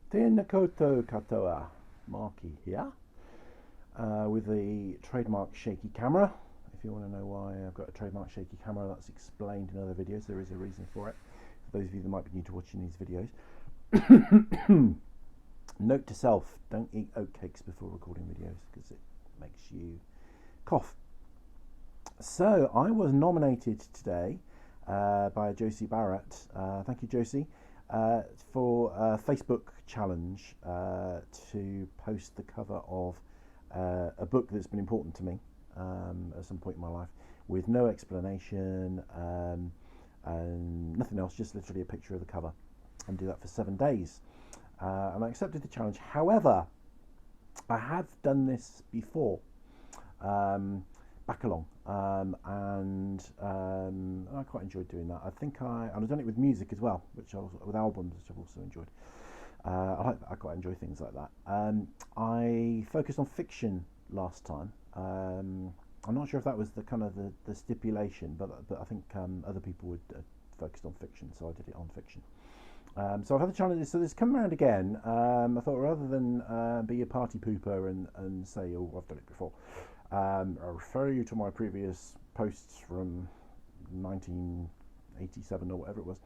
Tēnā koutou katoa, Marky here, with the trademark shaky camera. If you want to know why I've got a trademark shaky camera, that's explained in other videos. There is a reason for it. For those of you that might be new to watching these videos. Note to self, don't eat oatcakes before recording videos because it makes you cough. So I was nominated today by Josie Barratt. Thank you, Josie. For a Facebook challenge to post the cover of a book that's been important to me at some point in my life, with no explanation and nothing else, just literally a picture of the cover, and do that for 7 days. And I accepted the challenge. However, I have done this before, back along, and I quite enjoyed doing that. And I've done it with music as well, with albums, which I've also enjoyed. I quite enjoy things like that. I focused on fiction last time. I'm not sure if that was the kind of the stipulation, but I think other people would focused on fiction, so I did it on fiction. So I've had the challenges. So this come around again. I thought rather than be a party pooper and say, "Oh, I've done it before," I refer you to my previous posts from 1987 or whatever it was.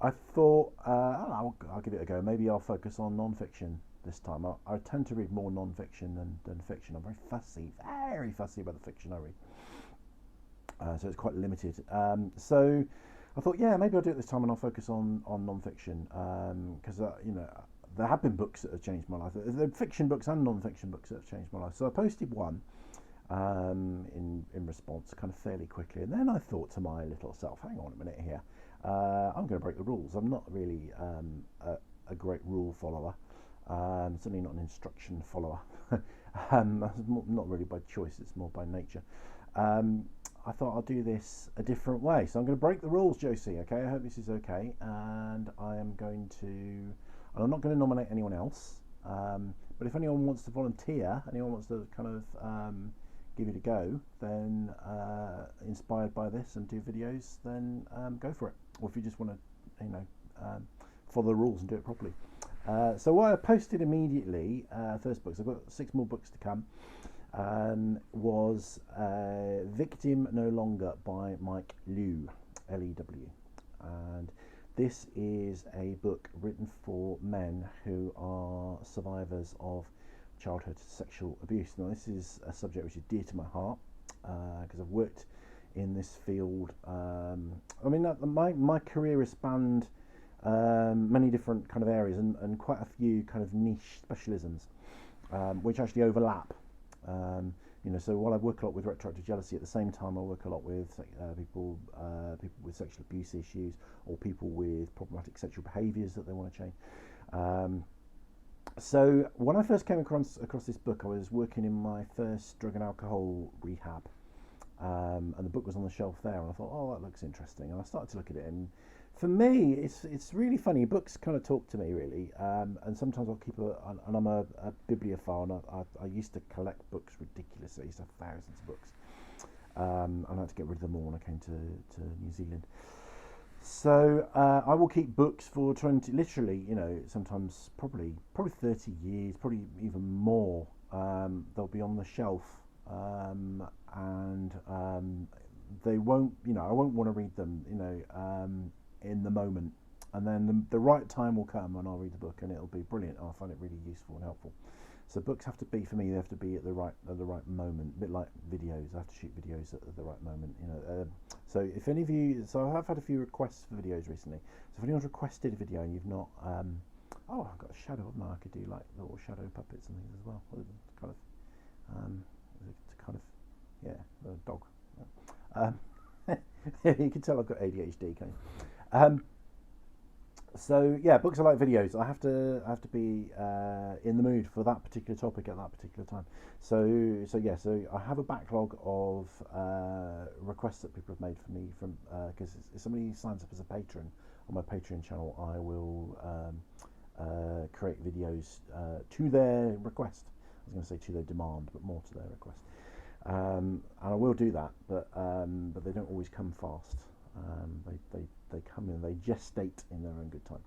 I thought I'll give it a go. Maybe I'll focus on non-fiction this time. I tend to read more non-fiction than fiction. I'm very fussy about the fiction I read. So it's quite limited. So I thought, yeah, maybe I'll do it this time and I'll focus on non-fiction because there have been books that have changed my life. There are fiction books and non-fiction books that have changed my life. So I posted one in response kind of fairly quickly, and then I thought to my little self, hang on a minute here, I'm going to break the rules. I'm not really a great rule follower, certainly not an instruction follower. Not really by choice, it's more by nature. I thought I'll do this a different way. So I'm going to break the rules, Josie, okay? I hope this is okay. And I'm not going to nominate anyone else. But if anyone wants to volunteer, anyone wants to kind of give it a go, then inspired by this and do videos, then go for it. Or if you just want to, follow the rules and do it properly. So what I posted immediately, first books, I've got 6 more books to come, was Victim No Longer by Mike Lew, L-E-W. And this is a book written for men who are survivors of childhood sexual abuse. Now, this is a subject which is dear to my heart because I've worked in this field. My career has spanned many different kind of areas and quite a few kind of niche specialisms, which actually overlap. So while I work a lot with retroactive jealousy, at the same time I work a lot with people with sexual abuse issues, or people with problematic sexual behaviours that they want to change. So when I first came across this book, I was working in my first drug and alcohol rehab, and the book was on the shelf there, and I thought, oh, that looks interesting, and I started to look at it, and for me, it's really funny. Books kind of talk to me, really, and sometimes I'll keep and I'm a bibliophile, and I used to collect books ridiculously. I used to have thousands of books. I had to get rid of them all when I came to New Zealand. So I will keep books for 20, literally, sometimes probably 30 years, probably even more. They'll be on the shelf, and they won't, I won't want to read them, in the moment, and then the right time will come and I'll read the book and it'll be brilliant. I'll find it really useful and helpful. So books have to be, for me, they have to be at the right moment, a bit like videos. I have to shoot videos at the right moment, so if any of you, so I have had a few requests for videos recently, so if anyone's requested a video and you've not, I've got a shadow of mine. I could do like little shadow puppets and things as well, a dog. You can tell I've got ADHD, can't you? So yeah, books are like videos. I have to be in the mood for that particular topic at that particular time. So I have a backlog of requests that people have made for me from because if somebody signs up as a patron on my Patreon channel, I will create videos to their request. I was going to say to their demand, but more to their request. And I will do that, but they don't always come fast. They come in, they gestate in their own good time.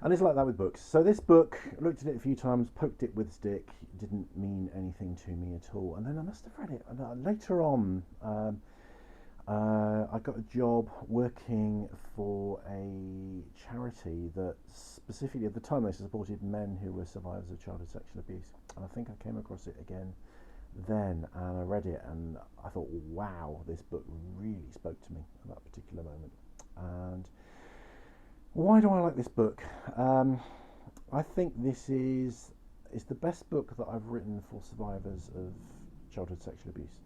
And it's like that with books. So this book, I looked at it a few times, poked it with a stick, it didn't mean anything to me at all. And then I must have read it. And later on, I got a job working for a charity that specifically at the time they supported men who were survivors of childhood sexual abuse. And I think I came across it again then, and I read it and I thought, wow, this book really spoke to me at that particular moment. And why do I like this book? I think this is the best book that I've written for survivors of childhood sexual abuse.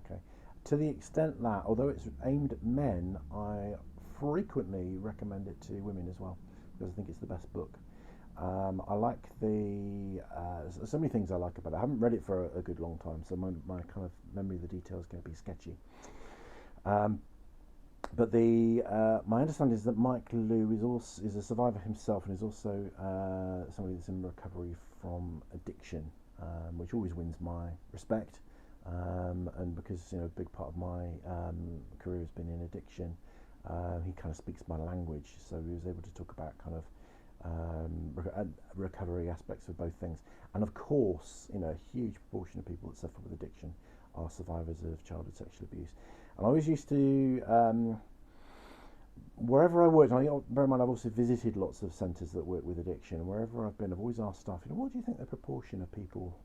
Okay, to the extent that although it's aimed at men, I frequently recommend it to women as well because I think it's the best book. I like so many things I like about it. I haven't read it for a good long time, so my kind of memory of the details is going to be sketchy. But my understanding is that Mike Lew is a survivor himself, and is also somebody that's in recovery from addiction, which always wins my respect. And because a big part of my career has been in addiction, he kind of speaks my language, so he was able to talk about kind of recovery aspects of both things. And of course, a huge proportion of people that suffer with addiction are survivors of childhood sexual abuse. And I always used to, wherever I worked, bear in mind I've also visited lots of centres that work with addiction, and wherever I've been, I've always asked staff, what do you think the proportion of people,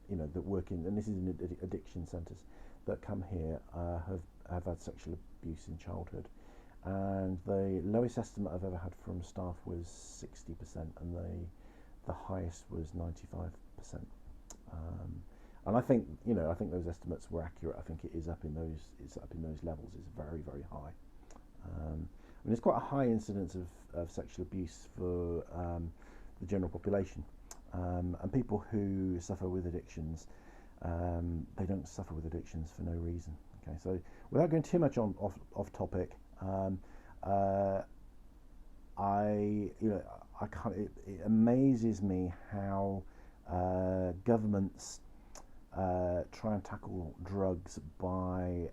that work in, and this is in addiction centres, that come here have had sexual abuse in childhood? And the lowest estimate I've ever had from staff was 60%, and the highest was 95%. And I think those estimates were accurate. I think it's up in those levels. It's very, very high. It's quite a high incidence of sexual abuse for the general population, and people who suffer with addictions, they don't suffer with addictions for no reason. Okay, so without going too much off topic, it amazes me how governments try and tackle drugs by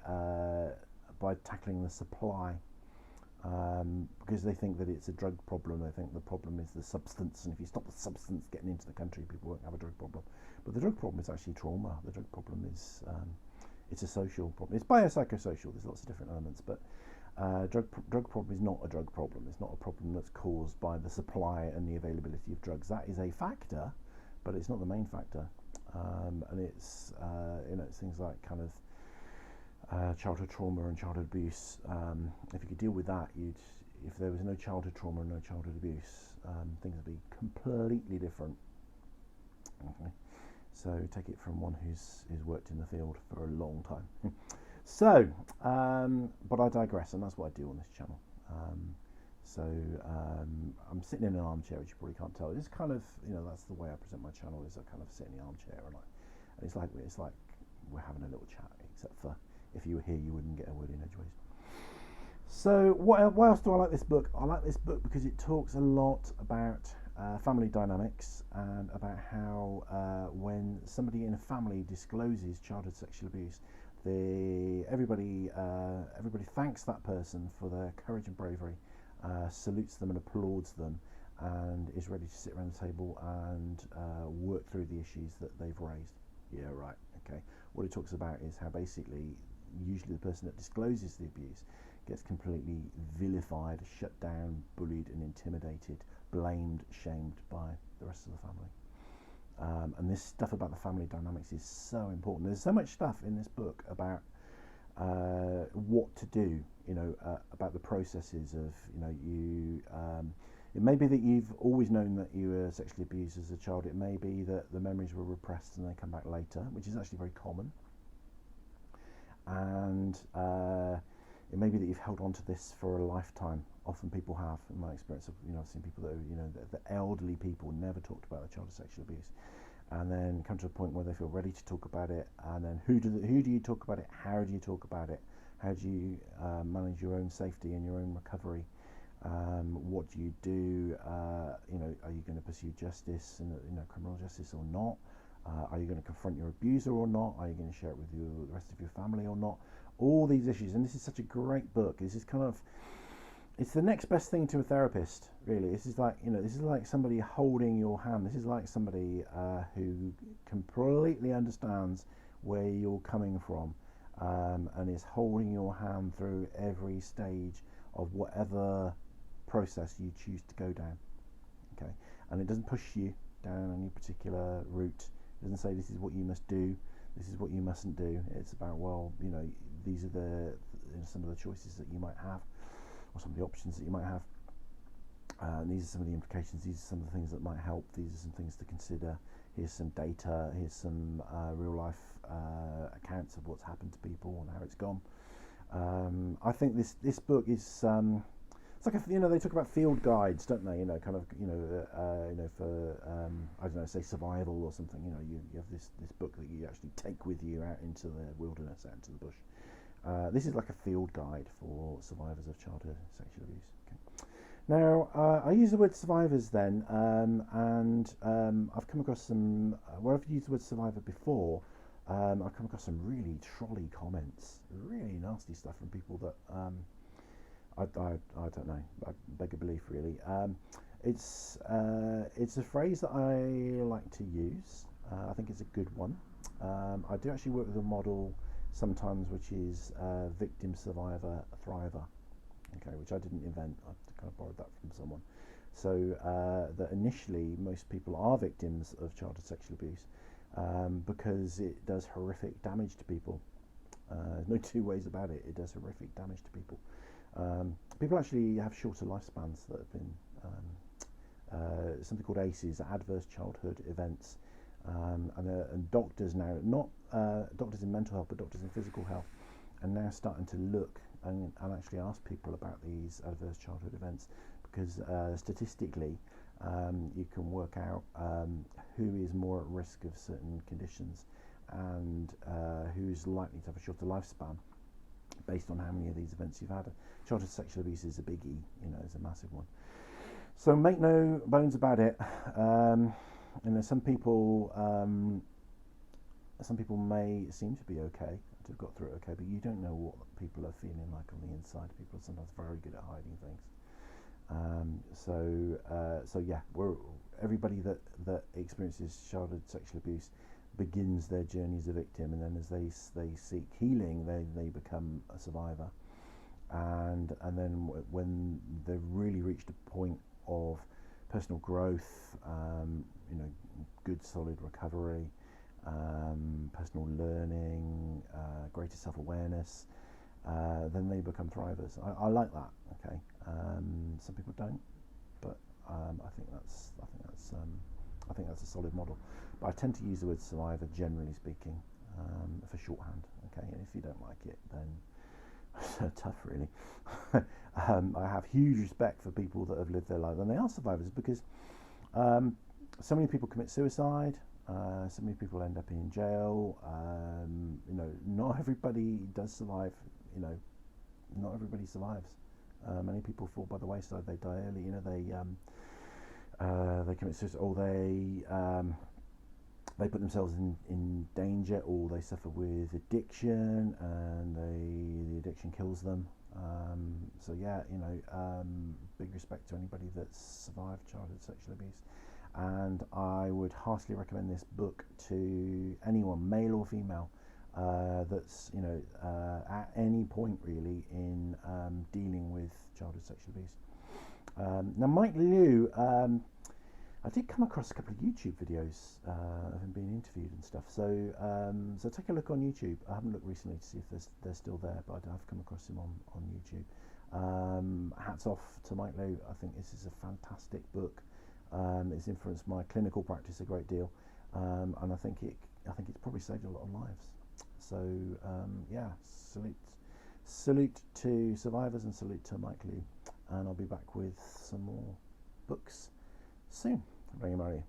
tackling the supply, because they think that it's a drug problem. They think the problem is the substance, and if you stop the substance getting into the country, people won't have a drug problem. But the drug problem is actually trauma. The drug problem is it's a social problem. It's biopsychosocial. There's lots of different elements, but drug problem is not a drug problem. It's not a problem that's caused by the supply and the availability of drugs. That is a factor, but it's not the main factor. And it's it's things like kind of childhood trauma and childhood abuse. If you could deal with that, if there was no childhood trauma and no childhood abuse, things would be completely different. Okay, so take it from one who's worked in the field for a long time. So, but I digress, and that's what I do on this channel. I'm sitting in an armchair, which you probably can't tell. It's kind of, that's the way I present my channel, is I kind of sit in the armchair, and it's like we're having a little chat, except for if you were here, you wouldn't get a word in edgeways. So, why else do I like this book? I like this book because it talks a lot about family dynamics, and about how when somebody in a family discloses childhood sexual abuse, everybody thanks that person for their courage and bravery, salutes them and applauds them, and is ready to sit around the table and work through the issues that they've raised. Yeah, right, okay. What it talks about is how basically, usually the person that discloses the abuse gets completely vilified, shut down, bullied and intimidated, blamed, shamed by the rest of the family. And this stuff about the family dynamics is so important. There's so much stuff in this book about what to do, about the processes of, it may be that you've always known that you were sexually abused as a child. It may be that the memories were repressed and they come back later, which is actually very common. And it may be that you've held on to this for a lifetime. Often people have, in my experience, I've seen people that the elderly people never talked about their childhood sexual abuse, and then come to a point where they feel ready to talk about it. And then who do you talk about it? How do you talk about it? How do you manage your own safety and your own recovery? What do you do? Are you going to pursue justice and criminal justice or not? Are you going to confront your abuser or not? Are you going to share it with the rest of your family or not? All these issues, and this is such a great book. This is kind of it's the next best thing to a therapist, really. This is like, this is like somebody holding your hand. This is like somebody who completely understands where you're coming from, and is holding your hand through every stage of whatever process you choose to go down. Okay, and it doesn't push you down any particular route. It doesn't say this is what you must do, this is what you mustn't do. It's about, well, these are some of the choices that you might have, or some of the options that you might have. And these are some of the implications. These are some of the things that might help. These are some things to consider. Here's some data. Here's some real life accounts of what's happened to people and how it's gone. I think this book is it's like they talk about field guides, don't they? For I don't know, say survival or something. You have this book that you actually take with you out into the wilderness, out into the bush. This is like a field guide for survivors of childhood sexual abuse. Okay. Now, I use the word survivors then, and I've come across some, where I've used the word survivor before, I've come across some really trolley comments, really nasty stuff from people that I don't know, I beg a belief really. It's a phrase that I like to use. I think it's a good one. I do actually work with a model sometimes, which is victim, survivor, thriver. Okay, which I didn't invent. I kind of borrowed that from someone. So that initially most people are victims of childhood sexual abuse because it does horrific damage to people. There's no two ways about it. It does horrific damage to people. People actually have shorter lifespans that have been something called ACEs, adverse childhood events, and doctors now, not doctors in mental health, but doctors in physical health, are now starting to look and actually ask people about these adverse childhood events, because statistically you can work out who is more at risk of certain conditions and who's likely to have a shorter lifespan based on how many of these events you've had. Childhood sexual abuse is a biggie, it's a massive one. So make no bones about it. Some people may seem to be okay, to have got through it okay, but you don't know what people are feeling like on the inside. People are sometimes very good at hiding things. Everybody that experiences childhood sexual abuse begins their journey as a victim, and then as they seek healing, they become a survivor, and then when they've really reached a point of personal growth, good solid recovery, personal learning, greater self-awareness, then they become thrivers. I like that. Okay, some people don't, but I think that's a solid model. But I tend to use the word survivor, generally speaking, for shorthand. Okay, and if you don't like it, then tough, really. I have huge respect for people that have lived their life and they are survivors, because so many people commit suicide. So many people end up in jail. Not everybody does survive. Not everybody survives. Many people fall by the wayside. They die early. They commit suicide, or they put themselves in danger, or they suffer with addiction, and the addiction kills them. Big respect to anybody that's survived childhood sexual abuse. And I would heartily recommend this book to anyone, male or female, that's at any point really in dealing with childhood sexual abuse. Now, Mike Liu, I did come across a couple of YouTube videos of him being interviewed and stuff. So take a look on YouTube. I haven't looked recently to see if they're still there, but I've come across him on YouTube. Hats off to Mike Liu. I think this is a fantastic book. It's influenced my clinical practice a great deal, and I think it's probably saved a lot of lives. So salute to survivors and salute to Mike Liu. And I'll be back with some more books soon. Bring him, Mario.